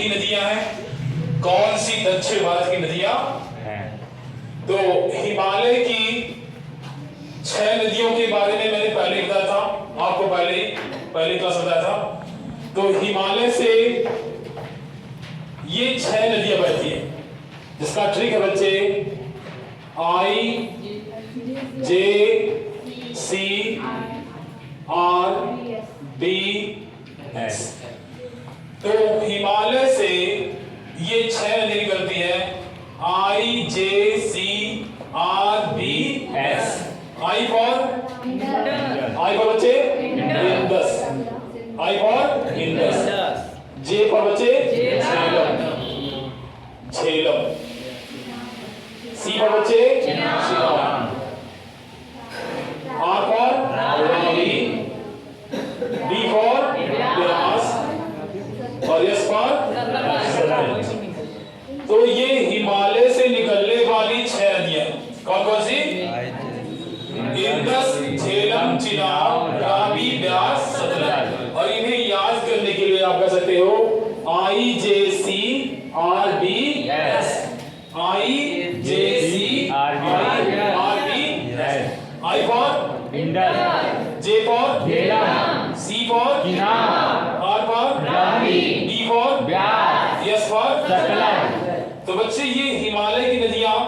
की नदियां हैं? कौन सी दक्षिण भारत की नदियां हैं? तो हिमालय की 6 नदियों के बारे में मैंने पहले बताया था, आपको पहले क्लास बताया था। तो हिमालय से ये 6 नदियां बहती है, जिसका ट्रिक है बच्चे IJCRBS। तो हिमालय से ये 6 नदी निकलती है, IJCRBS। I for बच्चे Indus, I for Indus, J for बच्चे झेलम, C for बच्चे Chenab, R for Ravi, B for Beas और S for सतलज। तो ये हिमालय से निकलने वाली 6 नदियां कौन कौन सी? इंडस, झेलम, चिनाब, रावी, ब्यास, सतलज। और इन्हें याद करने के लिए आप कह सकते हो IJCRBS, IJCRBS। I for Indus, J for Jhelum, C for Chenab, R for Ravi, D for Beas, S for Sutlej. तो बच्चे ये हिमालय की नदियां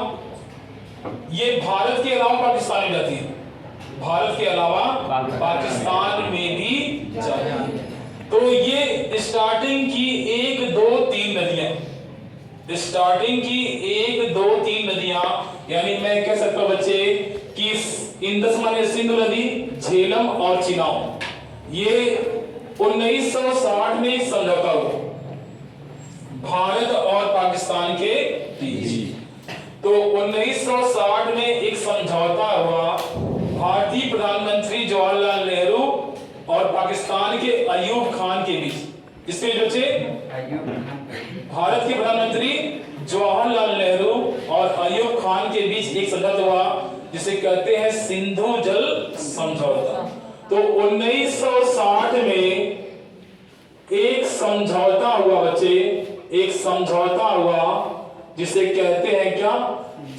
ये भारत के अलावा पाकिस्तान में जाती है, भारत के अलावा पाकिस्तान में भी जाती है। तो ये स्टार्टिंग की 1 2 3 नदियां, स्टार्टिंग की 1 2 3 नदियां, यानी मैं कह सकता हूं बच्चे कि इंडस माने सिंधु नदी, झेलम और चिनाब, ये 1960 में समझौता हुआ भारत और पाकिस्तान के बीच। तो 1960 में एक समझौता हुआ भारतीय प्रधानमंत्री जवाहरलाल नेहरू और पाकिस्तान के अयूब खान के बीच। किसके बीच बच्चे? भारत के प्रधानमंत्री जवाहरलाल नेहरू और अयूब खान के बीच एक समझौता हुआ जिसे कहते हैं सिंधु जल समझौता। तो 1960 में एक समझौता हुआ बच्चे, एक समझौता हुआ जिसे कहते हैं क्या?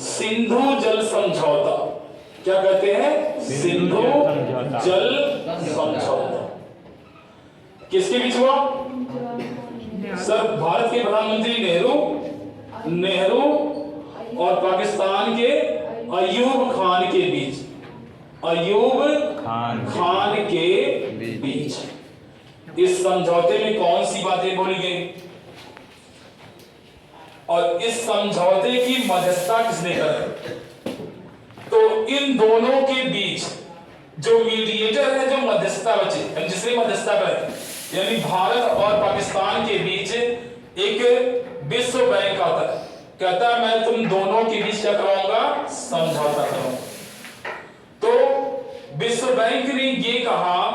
सिंधु जल समझौता। क्या कहते हैं? सिंधु जल समझौता। किसके बीच हुआ? सर भारत के प्रधानमंत्री नेहरू और पाकिस्तान के अयूब खान के बीच, अयूब खान के बीच। इस समझौते में कौन सी बातें बोली गई और इस समझौते की मध्यस्थता किसने करी? तो इन दोनों के बीच जो मीडिएटर है, जो मध्यस्थता बचे, जिसने मध्यस्थता करे, यानी भारत और पाकिस्तान के बीच एक विश्व बैंक आता है, कहता है मैं तुम दोनों के बीच क्या कराऊंगा? समझौता करूंगा। तो विश्व बैंक ने ये कहा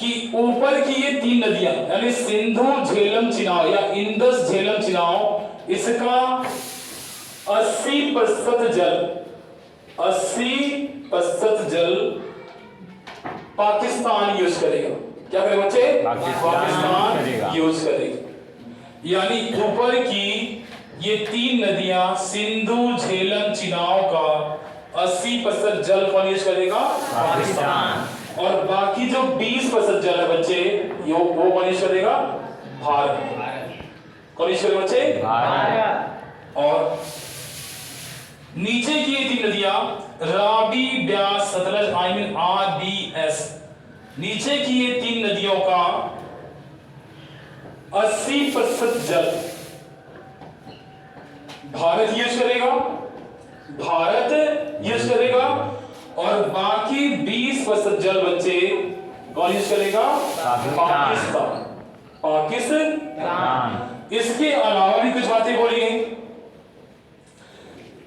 कि ऊपर की ये 3 नदियां, यानी सिंधु, झेलम, चिनाब या इंडस, झेलम, चिनाब, इसका 80% जल पाकिस्तान यूज करेगा। क्या करेगा बच्चे? पाकिस्तान यूज करेगा। यानी ऊपर की ये 3 नदियां सिंधु, झेलम, चिनाब का 80% जल कौन यूज करेगा? पाकिस्तान। और बाकी जो 20% जल है बच्चे, वो कौन यूज करेगा? भारत। कौन यूज करेगा बच्चे? भारत। और नीचे की ये 3 नदियां रावी, ब्यास, सतलज, RBS, नीचे की ये 3 नदियों का 80% जल भारत यूज करेगा, और बाकी 20% जल बच्चे कौन यूज करेगा? पाकिस्तान। इसके अलावा भी कुछ बातें बोली गई।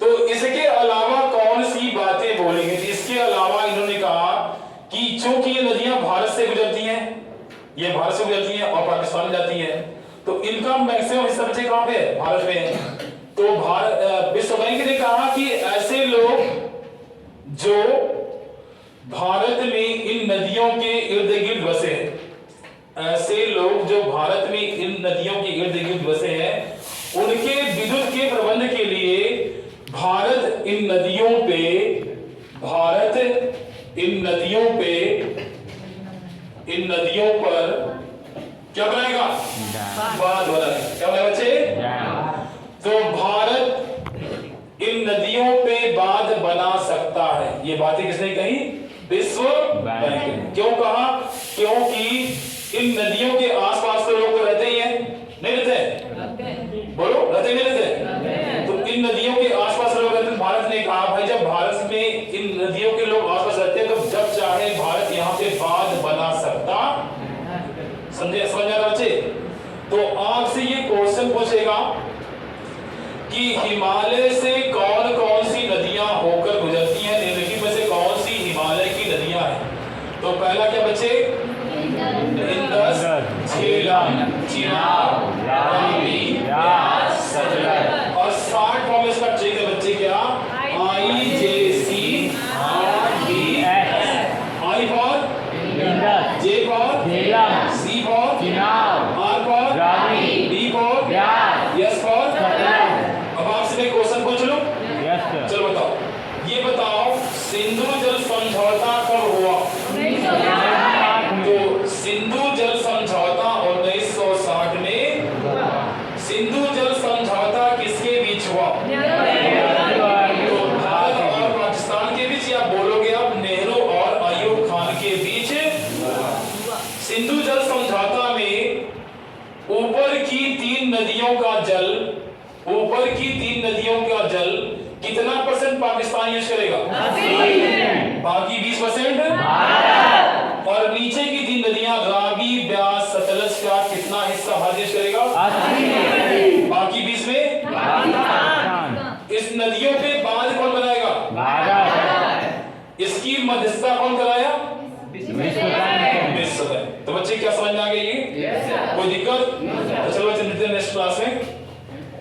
तो इसके अलावा कौन सी बातें बोली गई? इसके अलावा इन्होंने कहा कि चूंकि ये नदियां भारत से गुजरती हैं, ये भारत से गुजरती हैं और पाकिस्तान में जाती हैं, तो इनका मैक्सिमम हिस्सा बच्चे कहां पे है? भारत में है। तो विश्व बैंक ने कहा कि ऐसे लोग जो भारत में इन नदियों के इर्द गिर्द बसे हैं, ऐसे लोग जो भारत में इन नदियों के इर्द गिर्द बसे हैं, बनाए। क्या बनाए बच्चे? तो भारत इन नदियों पे बांध बना सकता है। ये बातें किसने कही? विश्व बैंक ने। क्यों कहा? क्योंकि इन नदियों के आसपास तो लोग रहते ही हैं, नहीं रहते? बोलो, रहते नहीं रहते? तो इन नदियों के आसपास लोग रहते हैं। भारत ने कहा भाई जब भारत में इन नदियों के लोग आसपास रहते हैं तो जब चाहे भारत यहाँ पे बांध बना सकता। समझे? समझ आ रहा बच्चे? तो आपसे ये क्वेश्चन पूछेगा कि हिमालय से कौन कौन सी नदियां होकर गुजरती हैं, निम्नलिखित में से कौन सी हिमालय की नदियां हैं? तो पहला क्या बच्चे? इंदस, झेलम, चिनाब, रावी, ब्यास, सतलज। और शॉर्ट फॉर्म इसका ट्रिक है बच्चे क्या? IJC RDS। I for J for Jhelum, C for Chenab, R for Ravi, D for Beas, S for Sutlej. अब आपसे मैं क्वेश्चन पूछ लूं? Yes sir. चलो बताओ, ये बताओ सिंधु जल समझौता कब हुआ? 1960। तो सिंधु जल समझौता 1960 में। सिंधु जल समझौता किसके बीच हुआ? तो भारत और पाकिस्तान के बीच, या बोलोगे आप नेहरू और अयूब खान के बीच। सिंधु जल समझौता में ऊपर की 3 नदियों का जल, ऊपर की 3 नदियों का जल कितना % पाकिस्तान यूज करेगा? 80%। बाकी 20% भारत। और नीचे की 3 नदियां रावी, ब्यास, सतलज का कितना हिस्सा भारत यूज करेगा? 80%। बाकी 20 में पाकिस्तान। इस नदियों पे बांध कौन बनाएगा? भारत। इसकी मध्यस्थता कौन कराया? विश्व बैंक। तो बच्चे क्या समझ में आ गई? कोई दिक्कत? तो चलो बच्चे मिलते हैं नेक्स्ट क्लास में।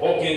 ओके।